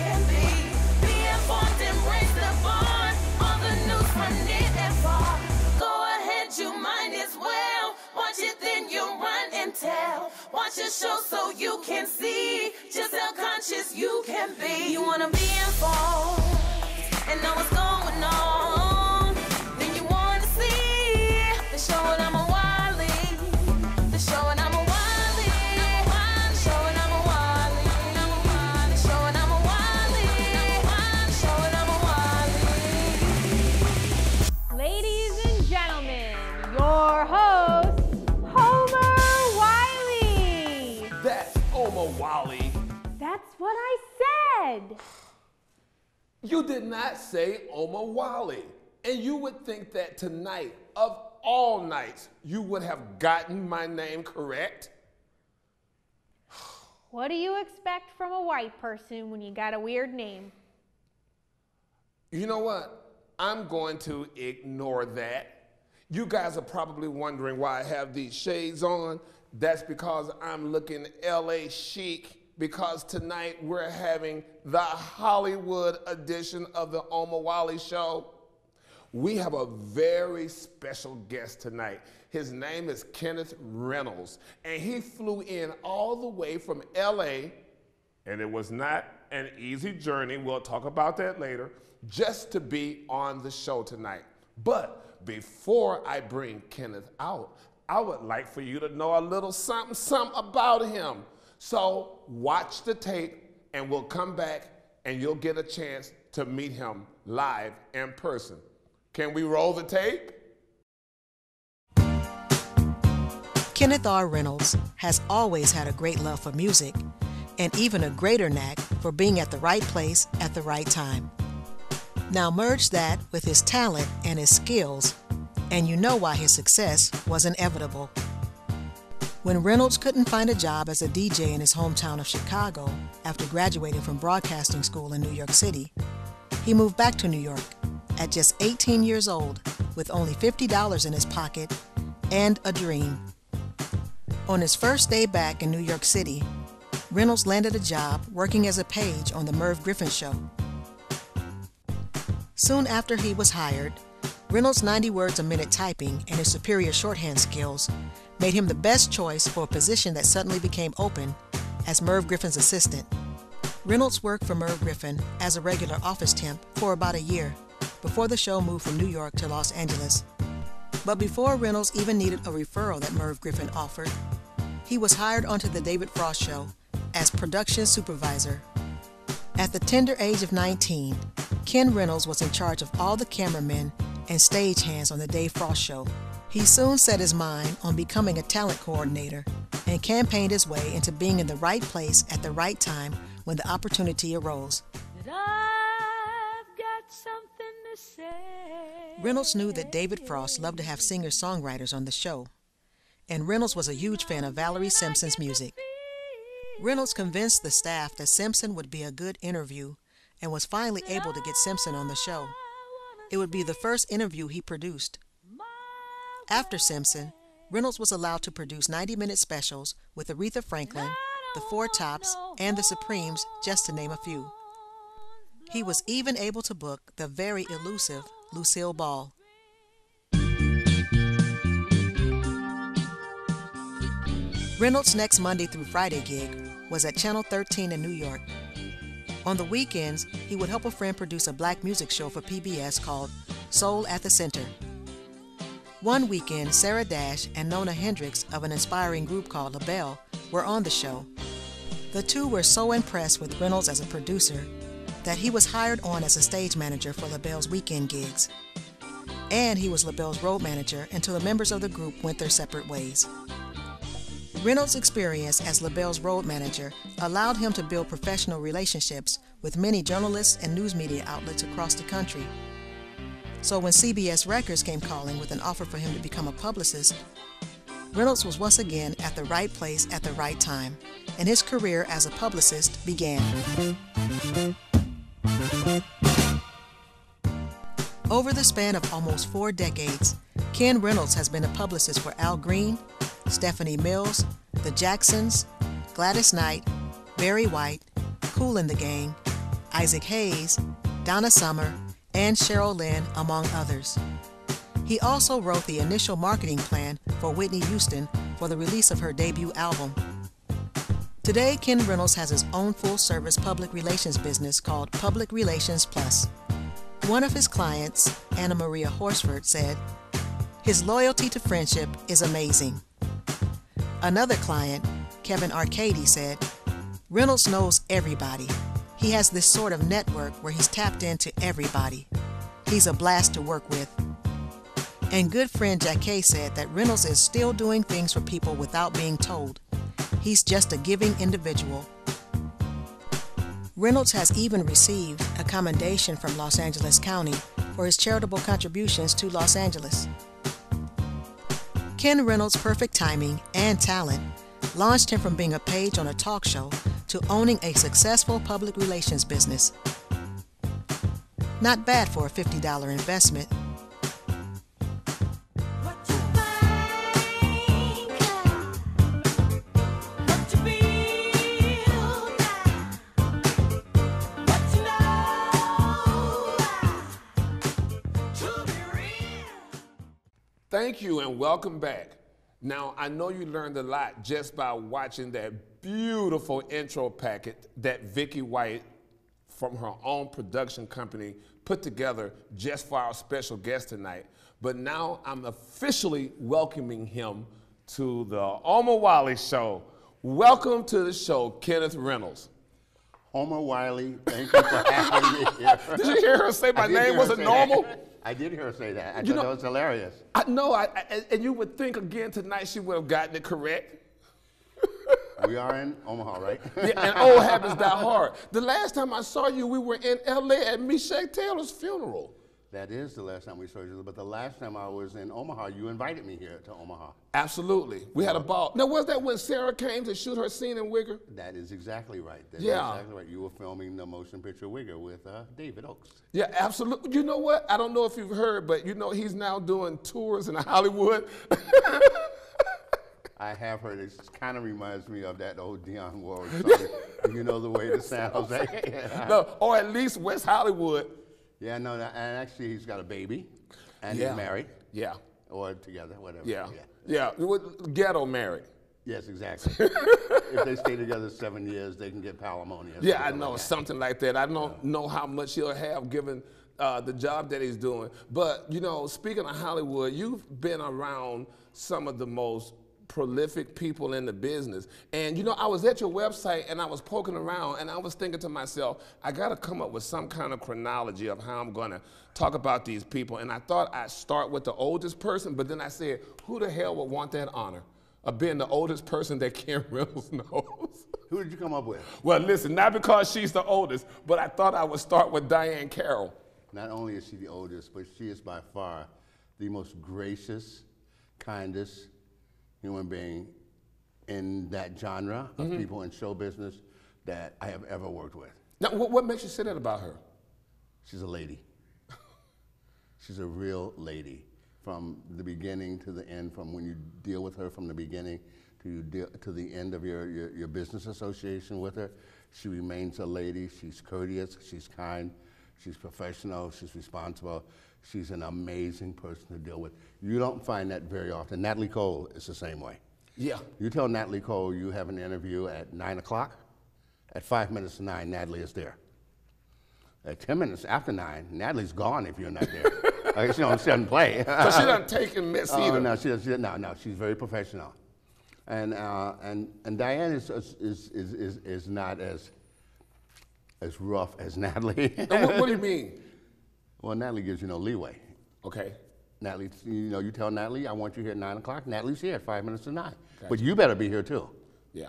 can be. Be informed, embrace the bond. All the news from near and far. Go ahead, you might as well. Watch it, then you run and tell. Watch a show so you can see just how conscious you can be. You wanna be informed and know what's going on. Then you wanna see the show and I'm a Wally. The show and I'm a Wally. The show and I'm a Wally. The show and I'm a Wally. The show and I'm a Wally. Ladies and gentlemen, your host, Homer Wiley. That's Omowale. That's what I said. You did not say Omowale. And you would think that tonight, of all nights, you would have gotten my name correct. What do you expect from a white person when you got a weird name? You know what? I'm going to ignore that. You guys are probably wondering why I have these shades on. That's because I'm looking LA chic, because tonight we're having the Hollywood edition of the Omowale Show. We have a very special guest tonight. His name is Kenneth Reynolds, and he flew in all the way from LA, and it was not an easy journey, we'll talk about that later, just to be on the show tonight. But before I bring Kenneth out, I would like for you to know a little something about him. So watch the tape and we'll come back and you'll get a chance to meet him live in person. Can we roll the tape? Kenneth R. Reynolds has always had a great love for music and even a greater knack for being at the right place at the right time. Now merge that with his talent and his skills, and you know why his success was inevitable. When Reynolds couldn't find a job as a DJ in his hometown of Chicago after graduating from broadcasting school in New York City, he moved back to New York at just 18 years old with only $50 in his pocket and a dream. On his first day back in New York City, Reynolds landed a job working as a page on the Merv Griffin Show. Soon after he was hired, Reynolds' 90 words a minute typing and his superior shorthand skills made him the best choice for a position that suddenly became open as Merv Griffin's assistant. Reynolds worked for Merv Griffin as a regular office temp for about a year before the show moved from New York to Los Angeles. But before Reynolds even needed a referral that Merv Griffin offered, he was hired onto the David Frost Show as production supervisor. At the tender age of 19, Ken Reynolds was in charge of all the cameramen and stagehands on the Dave Frost Show. He soon set his mind on becoming a talent coordinator and campaigned his way into being in the right place at the right time when the opportunity arose. Reynolds knew that David Frost loved to have singer-songwriters on the show, and Reynolds was a huge fan of Valerie Simpson's music. Reynolds convinced the staff that Simpson would be a good interview and was finally able to get Simpson on the show. It would be the first interview he produced. After Simpson, Reynolds was allowed to produce 90-minute specials with Aretha Franklin, the Four Tops, and the Supremes, just to name a few. He was even able to book the very elusive Lucille Ball. Reynolds' next Monday through Friday gig was at Channel 13 in New York. On the weekends, he would help a friend produce a black music show for PBS called Soul at the Center. One weekend, Sarah Dash and Nona Hendrix of an inspiring group called LaBelle were on the show. The two were so impressed with Reynolds as a producer that he was hired on as a stage manager for LaBelle's weekend gigs. And he was LaBelle's road manager until the members of the group went their separate ways. Reynolds' experience as LaBelle's road manager allowed him to build professional relationships with many journalists and news media outlets across the country. So when CBS Records came calling with an offer for him to become a publicist, Reynolds was once again at the right place at the right time, and his career as a publicist began. Over the span of almost 4 decades, Ken Reynolds has been a publicist for Al Green, Stephanie Mills, The Jacksons, Gladys Knight, Barry White, Kool and the Gang, Isaac Hayes, Donna Summer, and Cheryl Lynn, among others. He also wrote the initial marketing plan for Whitney Houston for the release of her debut album. Today, Ken Reynolds has his own full-service public relations business called Public Relations Plus. One of his clients, Anna Maria Horsford, said, "His loyalty to friendship is amazing." Another client, Kevin Arcady, said, "Reynolds knows everybody. He has this sort of network where he's tapped into everybody. He's a blast to work with." And good friend Jacquet said that Reynolds is still doing things for people without being told. He's just a giving individual. Reynolds has even received a commendation from Los Angeles County for his charitable contributions to Los Angeles. Ken Reynolds' perfect timing and talent launched him from being a page on a talk show to owning a successful public relations business. Not bad for a $50 investment. Thank you and welcome back. Now, I know you learned a lot just by watching that beautiful intro packet that Vicky White from her own production company put together just for our special guest tonight. But now I'm officially welcoming him to the Omowale Show. Welcome to the show, Kenneth Reynolds. Omowale, thank you for having me here. Did you hear her say my name wasn't normal? I did hear her say that. I You thought know- that was hilarious. I know, and you would think again tonight she would have gotten it correct. We are in Omaha, right? Yeah, and old habits die hard. The last time I saw you, we were in LA at Meshach Taylor's funeral. That is the last time we saw you, but the last time I was in Omaha, you invited me here to Omaha. Absolutely. We had a ball. Now, was that when Sarah came to shoot her scene in Wigger? That is exactly right. That Yeah. is exactly right. You were filming the motion picture Wigger with David Oakes. Yeah, absolutely. You know what? I don't know if you've heard, but you know he's now doing tours in Hollywood. I have heard it. Kind of reminds me of that old Dionne Warwick song. You know the way to San Jose. No, or at least West Hollywood. Yeah, no, and actually he's got a baby, and Yeah. he's married, Yeah, or together, whatever. yeah. Ghetto married. Yes, exactly. If they stay together 7 years, they can get palimony. or Yeah, I something know, like that. something like that. I don't know how much he'll have given the job that he's doing. But, you know, speaking of Hollywood, you've been around some of the most prolific people in the business. And, you know, I was at your website and I was poking around and I was thinking to myself, I got to come up with some kind of chronology of how I'm going to talk about these people. And I thought I'd start with the oldest person, but then I said, who the hell would want that honor of being the oldest person that Ken Reynolds knows? Who did you come up with? Well, listen, not because she's the oldest, but I thought I would start with Diane Carroll. Not only is she the oldest, but she is by far the most gracious, kindest human being in that genre of people in show business that I have ever worked with. Now, what makes you say that about her? She's a lady. She's a real lady. From the beginning to the end, from when you deal with her from the beginning to the end of your business association with her, she remains a lady. She's courteous, she's kind, she's professional, she's responsible. She's an amazing person to deal with. You don't find that very often. Natalie Cole is the same way. Yeah. You tell Natalie Cole you have an interview at 9 o'clock, at 5 minutes to 9, Natalie is there. At 10 minutes after 9, Natalie's gone if you're not there. She doesn't play. So she doesn't take and miss either. No, she doesn't. No, she's very professional. And Diane is not as rough as Natalie. What do you mean? Well, Natalie gives you no leeway. Okay. Natalie, you tell Natalie, I want you here at 9 o'clock. Natalie's here at 5 minutes to 9. But you better be here too. Yeah.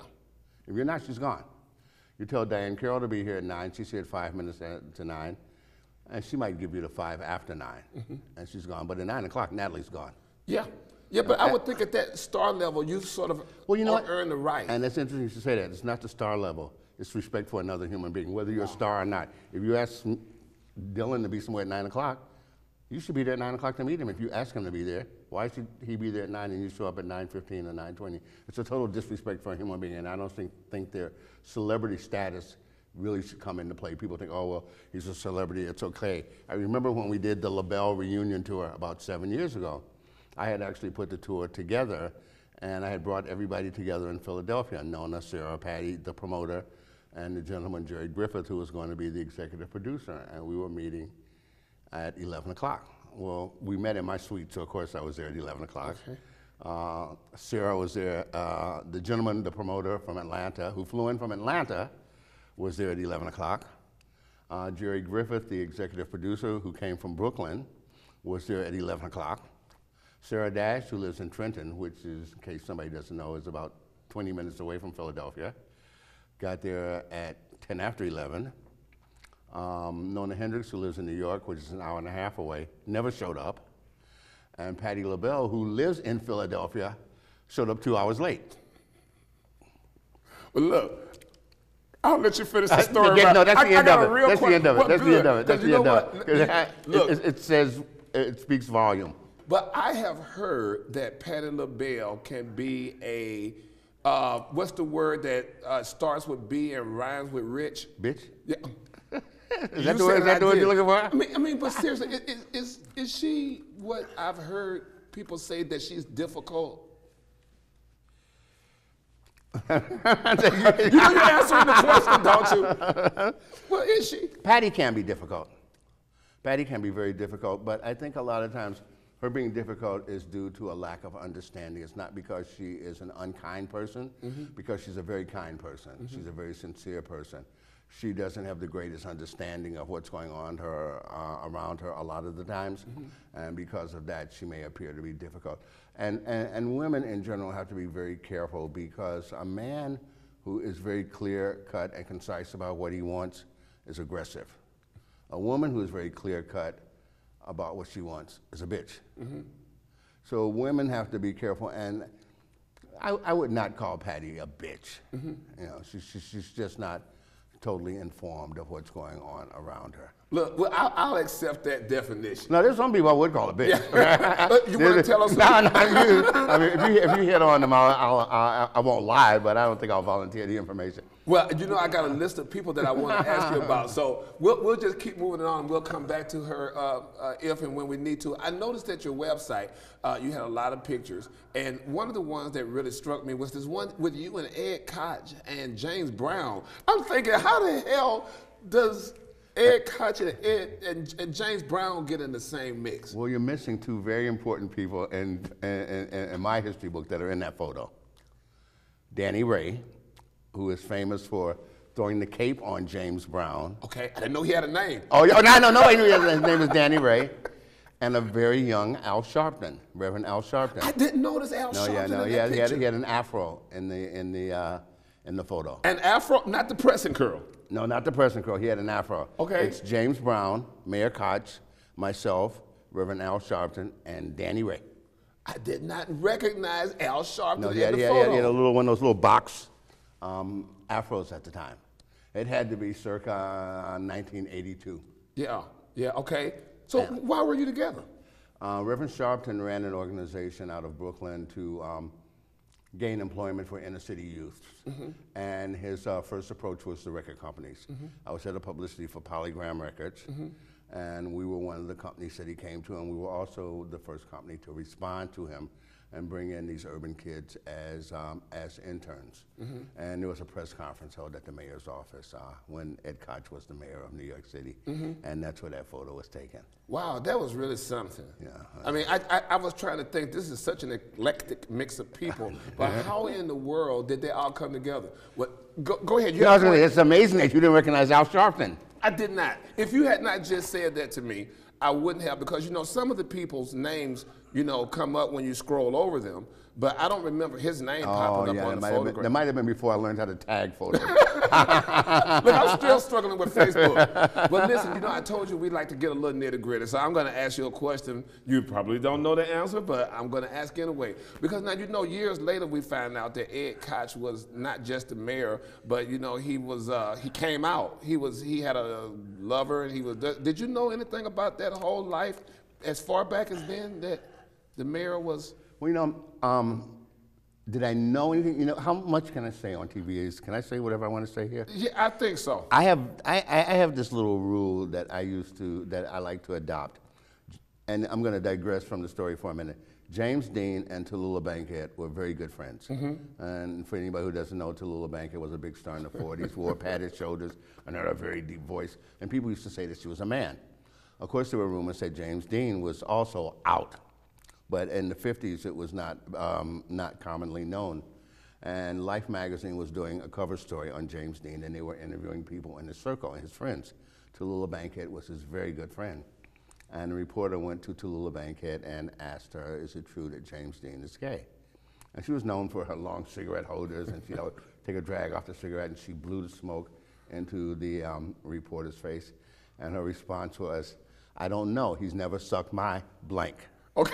If you're not, she's gone. You tell Diane Carroll to be here at 9. She's here at 5 minutes to 9. And she might give you the 5 after 9. And she's gone. But at 9 o'clock, Natalie's gone. Yeah. Yeah, but I would think at that star level, you sort of earn the right. And it's interesting to say that. It's not the star level. It's respect for another human being, whether you're a star or not. If you ask Dylan to be somewhere at 9 o'clock, you should be there at 9 o'clock to meet him. If you ask him to be there, why should he be there at 9 and you show up at 9:15 or 9:20? It's a total disrespect for a human being, and I don't think their celebrity status really should come into play. People think, oh, well, he's a celebrity, it's okay. I remember when we did the LaBelle reunion tour about 7 years ago, I had actually put the tour together, and I had brought everybody together in Philadelphia, Nona, Sarah, Patty, the promoter, and the gentleman, Jerry Griffith, who was going to be the executive producer, and we were meeting at 11 o'clock. Well, we met in my suite, so of course I was there at 11 o'clock. Okay. Sarah was there. The gentleman, the promoter from Atlanta, who flew in from Atlanta, was there at 11 o'clock. Jerry Griffith, the executive producer, who came from Brooklyn, was there at 11 o'clock. Sarah Dash, who lives in Trenton, which is, in case somebody doesn't know, is about 20 minutes away from Philadelphia, got there at 10 after 11. Nona Hendricks, who lives in New York, which is an hour and a half away, never showed up. And Patti LaBelle, who lives in Philadelphia, showed up 2 hours late. Well, look, I'll let you finish the story. No, that's the end of it. That's the end of it. That's the end of it. That's the end of it. It says, it speaks volume. But I have heard that Patti LaBelle can be a, what's the word that starts with B and rhymes with rich? Bitch? Yeah. Is that the word you're looking for? I mean, but seriously, is she what I've heard people say that she's difficult? You know you're answering the question, don't you? Well, is she? Patti can be difficult. Patti can be very difficult, but I think a lot of times her being difficult is due to a lack of understanding. It's not because she is an unkind person, because she's a very kind person. She's a very sincere person. She doesn't have the greatest understanding of what's going on around her a lot of the times, and because of that, she may appear to be difficult. And women in general have to be very careful, because a man who is very clear-cut and concise about what he wants is aggressive. A woman who is very clear-cut about what she wants is a bitch. So women have to be careful, and I would not call Patti a bitch. You know, she's just not totally informed of what's going on around her. Look, well, I'll accept that definition. Now, there's some people I would call a bitch. Yeah. You want to tell us? No, I mean, if you hit on them, I won't lie, but I don't think I'll volunteer the information. Well, you know, I got a list of people that I want to ask you about, so we'll just keep moving on. We'll come back to her if and when we need to. I noticed that your website, you had a lot of pictures, and one of the ones that really struck me was this one with you and Ed Koch and James Brown. I'm thinking, how the hell does Ed Koch and James Brown get in the same mix? Well, you're missing two very important people in my history book that are in that photo. Danny Ray, who is famous for throwing the cape on James Brown. Okay, I didn't know he had a name. Oh, no, nobody knew his name was Danny Ray. And a very young Al Sharpton, Reverend Al Sharpton. I didn't notice Al Sharpton in that picture. He had an afro in the photo. An afro, not the pressing curl. No, not the pressing curl. He had an afro. Okay. It's James Brown, Mayor Koch, myself, Reverend Al Sharpton, and Danny Ray. I did not recognize Al Sharpton in the photo. He had one of those little box afros at the time. It had to be circa 1982. Yeah, okay. So why were you together? Reverend Sharpton ran an organization out of Brooklyn to gain employment for inner city youth. And his first approach was the record companies. I was head of publicity for Polygram Records, and we were one of the companies that he came to, and we were also the first company to respond to him and bring in these urban kids as interns. And there was a press conference held at the mayor's office when Ed Koch was the mayor of New York City, and that's where that photo was taken. Wow, that was really something. Yeah. I mean, I was trying to think, this is such an eclectic mix of people, but how in the world did they all come together? Go ahead. It's amazing that you didn't recognize Al Sharpton. I did not. If you had not just said that to me, I wouldn't have, because, you know, some of the people's names, you know, come up when you scroll over them, but I don't remember his name popping up on the photograph. That might have been before I learned how to tag photos. Look, I'm still struggling with Facebook. But listen, you know, I told you we'd like to get a little nitty gritty, so I'm going to ask you a question. You probably don't know the answer, but I'm going to ask anyway. Because now, you know, years later we found out that Ed Koch was not just the mayor, but, you know, he came out. He had a lover, and did you know anything about that whole life as far back as then, that the mayor was? Well, you know, Did I know anything? You know, how much can I say on TV? Can I say whatever I want to say here? Yeah, I think so. I have this little rule that I like to adopt, and I'm going to digress from the story for a minute. James Dean and Tallulah Bankhead were very good friends. And for anybody who doesn't know, Tallulah Bankhead was a big star in the 40s, wore padded shoulders, and had a very deep voice. And people used to say that she was a man. Of course, there were rumors that James Dean was also out. But in the 50s, it was not commonly known. And Life magazine was doing a cover story on James Dean, and they were interviewing people in his circle, his friends. Tallulah Bankhead was his very good friend. And the reporter went to Tallulah Bankhead and asked her, is it true that James Dean is gay? And she was known for her long cigarette holders, and she'd take a drag off the cigarette, and she blew the smoke into the reporter's face. And her response was, I don't know, he's never sucked my blank. Okay.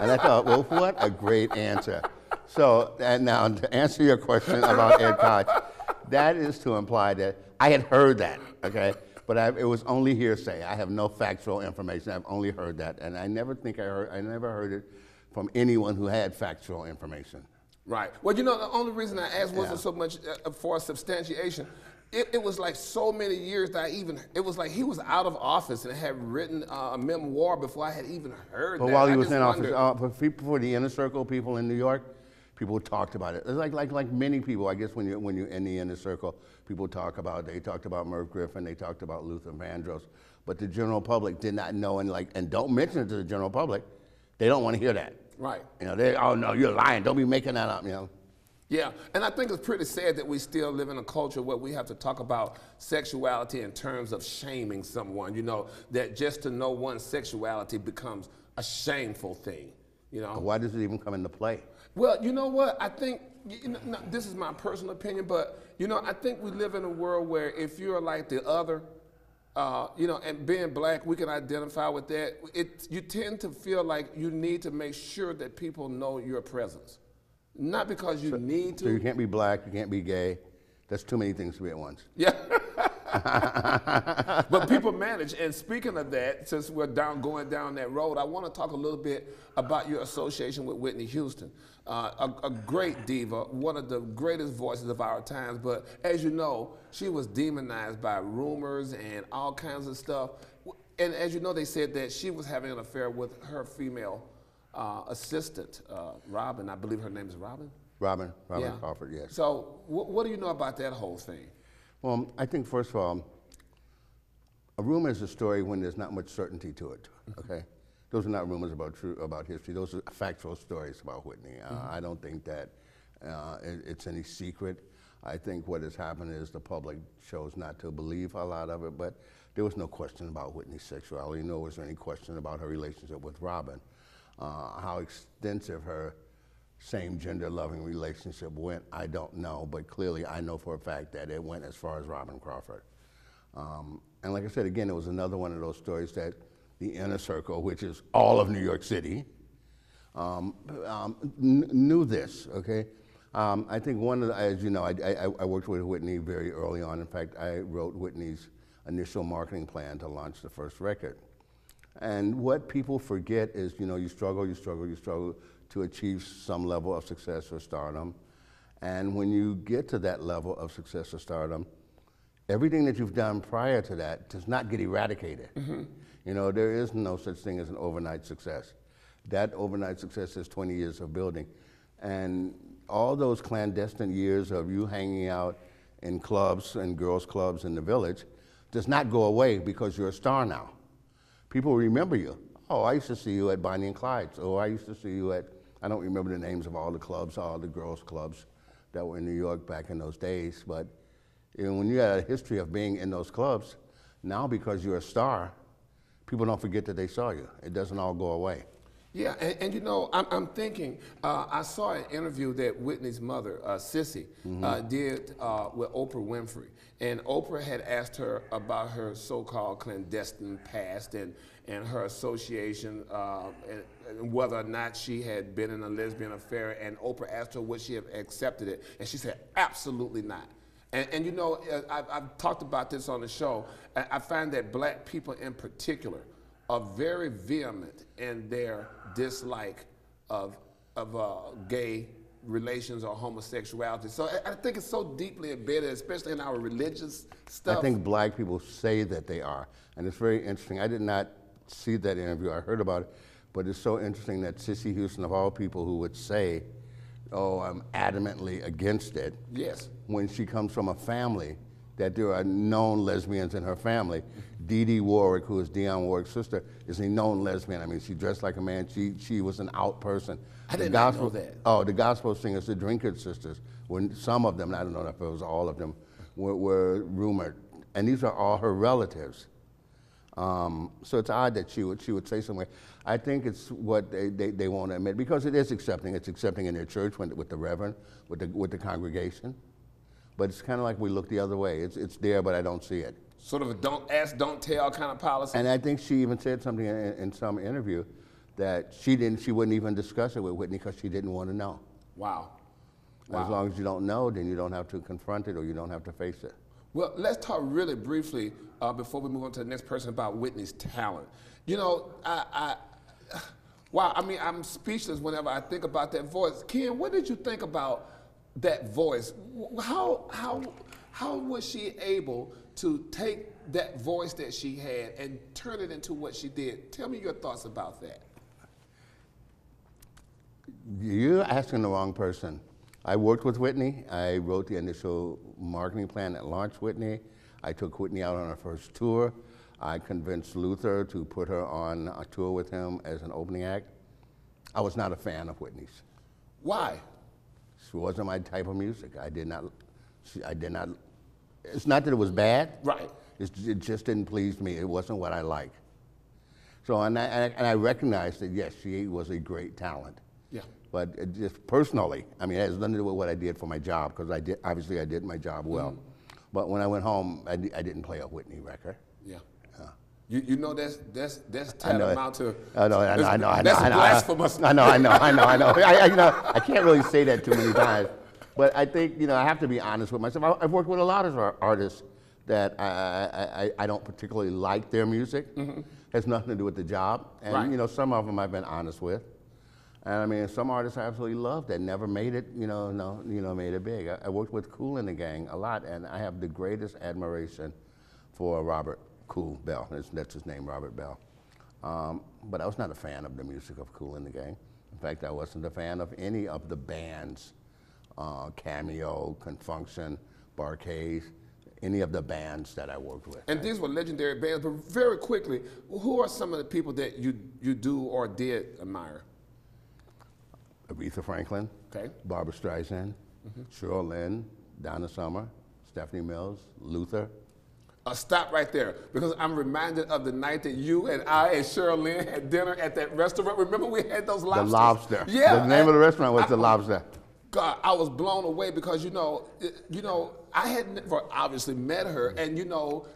And I thought, well, what a great answer. So, and now to answer your question about Ed Koch, that is to imply that I had heard that, okay? But it was only hearsay. I have no factual information. I've only heard that, and I never heard it from anyone who had factual information. Right. Well, you know, the only reason I asked wasn't so much for substantiation. It was like so many years that it was like he was out of office and had written a memoir before I had even heard that. But while he was in office, for the inner circle people in New York, people talked about it. It's like many people, I guess, when you're in the inner circle, people talk about. They talked about Merv Griffin, they talked about Luther Vandross, but the general public did not know, and don't mention it to the general public. They don't want to hear that. Right. You know, oh no, you're lying. Don't be making that up. You know. Yeah, and I think it's pretty sad that we still live in a culture where we have to talk about sexuality in terms of shaming someone. You know, that just to know one's sexuality becomes a shameful thing. You know. Why does it even come into play? Well, you know what? I think, this is my personal opinion, but, you know, I think we live in a world where if you're like the other, you know, and being black, we can identify with that. You tend to feel like you need to make sure that people know your presence. Not because you need to. So you can't be black, you can't be gay. That's too many things to be at once. Yeah. But people manage. And speaking of that, since we're going down that road, I want to talk a little bit about your association with Whitney Houston. A great diva, one of the greatest voices of our times. But as you know, she was demonized by rumors and all kinds of stuff. And as you know, they said that she was having an affair with her female assistant, Robin. I believe her name is Robin. Robin Crawford, yes. So what do you know about that whole thing? Well, I think, first of all, a rumor is a story when there's not much certainty to it, okay? Those are not rumors about history. Those are factual stories about Whitney. I don't think that it's any secret. I think what has happened is the public chose not to believe a lot of it, but there was no question about Whitney's sexuality, nor was there any question about her relationship with Robin. How extensive her same-gender loving relationship went, I don't know, but clearly I know for a fact that it went as far as Robin Crawford. And like I said, again, it was another one of those stories that the inner circle, which is all of New York City, knew this, okay? I think one of the, as you know, I worked with Whitney very early on. In fact, I wrote Whitney's initial marketing plan to launch the first record. And what people forget is, you know, you struggle to achieve some level of success or stardom. And when you get to that level of success or stardom, everything that you've done prior to that does not get eradicated. You know, there is no such thing as an overnight success. That overnight success is 20 years of building. And all those clandestine years of you hanging out in clubs and girls' clubs in the village does not go away because you're a star now. People remember you. Oh, I used to see you at Bonnie and Clyde's, or I used to see you at, I don't remember the names of all the clubs, all the girls' clubs that were in New York back in those days, but you know, when you had a history of being in those clubs, now because you're a star, people don't forget that they saw you. It doesn't all go away. Yeah, and you know, I'm thinking, I saw an interview that Whitney's mother, Sissy, did with Oprah Winfrey. And Oprah had asked her about her so-called clandestine past and her association and whether or not she had been in a lesbian affair. And Oprah asked her would she have accepted it. And she said, absolutely not. And you know, I've talked about this on the show. I find that black people in particular are very vehement in their dislike of gay relations or homosexuality. So I think it's so deeply embedded, especially in our religious stuff. I think black people say that they are, and it's very interesting. I did not see that interview. I heard about it, but it's so interesting that Cissy Houston, of all people, who would say, "Oh, I'm adamantly against it," Yes. when she comes from a family that there are known lesbians in her family. Dee Dee Warwick, who is Dionne Warwick's sister, is a known lesbian. I mean, she dressed like a man. She was an out person. I did not know that. Oh, the gospel singers, the Drinkard sisters, when some of them, I don't know if it was all of them, were rumored. And these are all her relatives. So it's odd that she would say somewhere. I think it's what they won't admit, because it is accepting. It's accepting in their church with the reverend, with the congregation. But it's kind of like we look the other way. It's there, but I don't see it. Sort of a don't ask, don't tell kind of policy. And I think she even said something in some interview that she wouldn't even discuss it with Whitney because she didn't want to know. Wow. As long as you don't know, then you don't have to confront it or you don't have to face it. Well, let's talk really briefly before we move on to the next person about Whitney's talent. You know, wow, I mean, I'm speechless whenever I think about that voice. Ken, what did you think about that voice? How was she able to take that voice that she had and turn it into what she did? Tell me your thoughts about that. You're asking the wrong person. I worked with Whitney. I wrote the initial marketing plan that launched Whitney. I took Whitney out on her first tour. I convinced Luther to put her on a tour with him as an opening act. I was not a fan of Whitney's. Why? She wasn't my type of music. I did not, it's not that it was bad. Right. It just didn't please me. It wasn't what I like. So, and I recognized that, yes, she was a great talent. Yeah. But it just personally, I mean, it has nothing to do with what I did for my job, because obviously I did my job well. But when I went home, I didn't play a Whitney record. Yeah. You know that's tantamount to. I know. That's blasphemous. I know. I can't really say that too many times, but I think I have to be honest with myself. I've worked with a lot of artists that I don't particularly like their music. Mm-hmm. Has nothing to do with the job, and right. Some of them I've been honest with. And I mean, some artists I absolutely love that never made it, made it big. I worked with Kool and the Gang a lot, and I have the greatest admiration for Robert Kool Bell. That's his name, Robert Bell. But I was not a fan of the music of Kool and the Gang. In fact, I wasn't a fan of any of the bands, Cameo, Confunction, Barcades, any of the bands that I worked with. And these were legendary bands, but very quickly, who are some of the people that you do or did admire? Aretha Franklin, okay. Barbra Streisand, Cheryl Lynn, Donna Summer, Stephanie Mills, Luther. Stop right there, because I'm reminded of the night that you and I and Cheryl Lynn had dinner at that restaurant. Remember we had those lobsters? The Lobster. Yeah. The name of the restaurant was The Lobster. God, I was blown away because, I had never obviously met her and,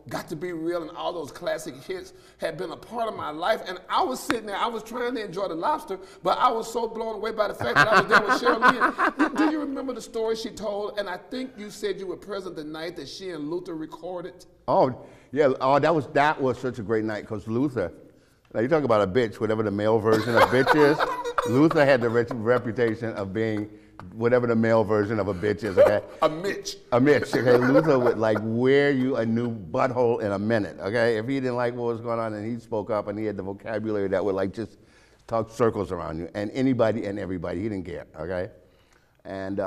Got to Be Real and all those classic hits had been a part of my life. And I was sitting there, I was trying to enjoy the lobster, but I was so blown away by the fact that I was there with Cheryl Lynn. Do you remember the story she told? And I think you said you were present the night that she and Luther recorded. Oh, yeah. Oh, that was such a great night because Luther, now you talk about a bitch, whatever the male version of bitch is, Luther had the reputation of being whatever the male version of a bitch is, okay? A Mitch. A Mitch, okay? Luther would wear you a new butthole in a minute, okay? If he didn't like what was going on and he spoke up and he had the vocabulary that would just talk circles around you and anybody and everybody, he didn't care, okay? And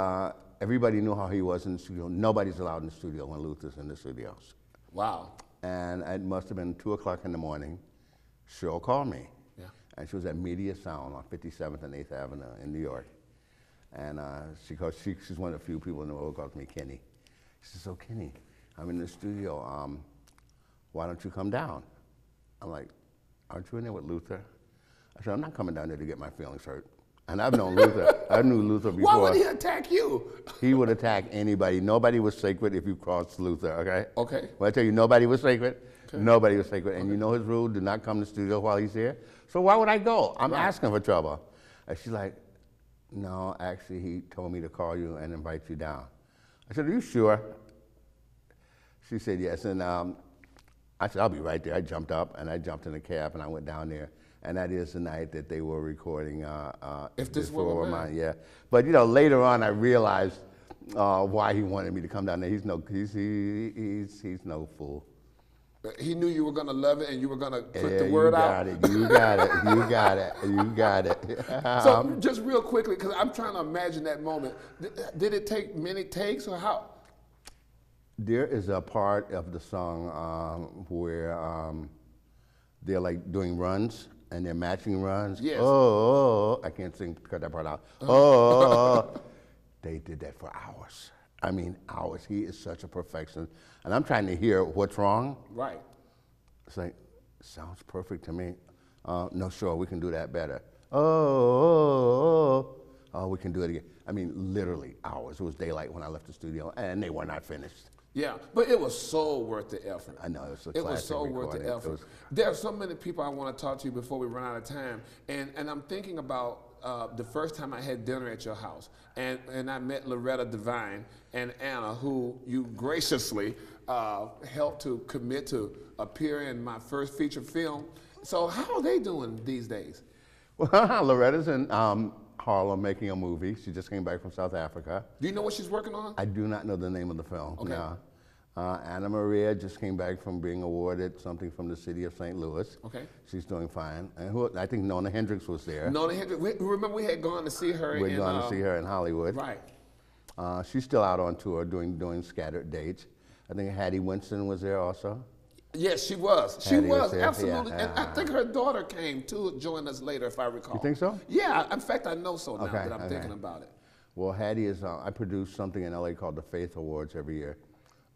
everybody knew how he was in the studio. Nobody's allowed in the studio when Luther's in the studios. Wow. And it must have been 2 o'clock in the morning. Cheryl called me. Yeah. And she was at Media Sound on 57th and 8th Avenue in New York. And she's one of the few people in the world who calls me Kenny. She says, "So Kenny, I'm in the studio. Why don't you come down?" I'm like, "Aren't you in there with Luther?" I said, "I'm not coming down there to get my feelings hurt." And I've known Luther. I knew Luther before. Why would he attack you? He would attack anybody. Nobody was sacred if you crossed Luther, okay? Okay. When I tell you nobody was sacred, okay. Nobody was sacred. And you know his rule, do not come to the studio while he's here. So why would I go? I'm asking for trouble. And she's like, "No, actually, he told me to call you and invite you down." I said, "Are you sure?" She said, "Yes." And I said, "I'll be right there." I jumped up and I jumped in a cab and I went down there. and that is the night that they were recording If This Were Mine. Yeah, but you know, later on I realized why he wanted me to come down there. He's no fool. He knew you were gonna love it and you were gonna put the word out. You got it. You got it. You got it. So just real quickly, because I'm trying to imagine that moment. Did it take many takes or how? There is a part of the song where they're like doing runs and they're matching runs. Yes. Oh, I can't sing, cut that part out. Oh, they did that for hours. I mean, hours. He is such a perfectionist. And I'm trying to hear what's wrong. Right. It's like, sounds perfect to me. No, sure, we can do that better. Oh, we can do it again. I mean, literally hours. It was daylight when I left the studio, and they were not finished. Yeah, but it was so worth the effort. I know, it was a It was classic so worth the recording. effort. There are so many people I want to talk to you before we run out of time, and I'm thinking about the first time I had dinner at your house, and I met Loretta Devine and Anna, who you graciously helped to commit to appear in my first feature film. So how are they doing these days? Well, Loretta's in Harlem making a movie. She just came back from South Africa. Do you know what she's working on? I do not know the name of the film. Okay. No. Anna Maria just came back from being awarded something from the city of St. Louis. Okay. She's doing fine. And I think Nona Hendrix was there. Nona Hendrix. Remember we had gone to see her. We're going to see her in Hollywood. Right. She's still out on tour doing scattered dates. I think Hattie Winston was there also. Yes, she was. She Hattie was, there. absolutely. Yeah. And I think her daughter came to join us later, if I recall. You think so? Yeah, in fact, I know so now Okay, that I'm thinking about it. Well, Hattie is, I produce something in LA called the Faith Awards every year.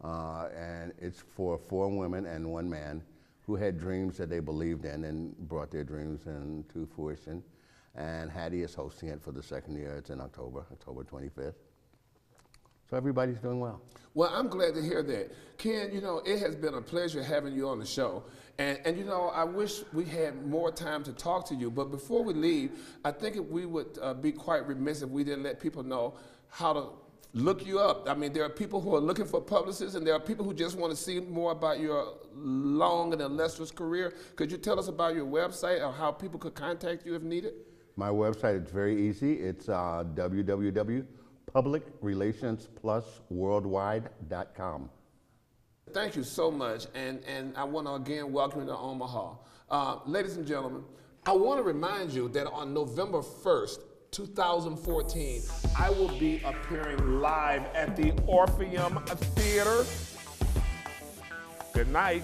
And it's for 4 women and 1 man who had dreams that they believed in and brought their dreams into fruition. And Hattie is hosting it for the 2nd year. It's in October 25th. So everybody's doing well. Well, I'm glad to hear that. Ken, you know, it has been a pleasure having you on the show. And you know, I wish we had more time to talk to you. But before we leave, I think we would be quite remiss if we didn't let people know how to look you up. I mean, there are people who are looking for publicists, and there are people who just want to see more about your long and illustrious career. Could you tell us about your website or how people could contact you if needed? My website is very easy. It's www.publicrelationsplusworldwide.com. Thank you so much, and I want to again welcome you to Omaha. Ladies and gentlemen, I want to remind you that on November 1st, 2014, I will be appearing live at the Orpheum Theater. Good night.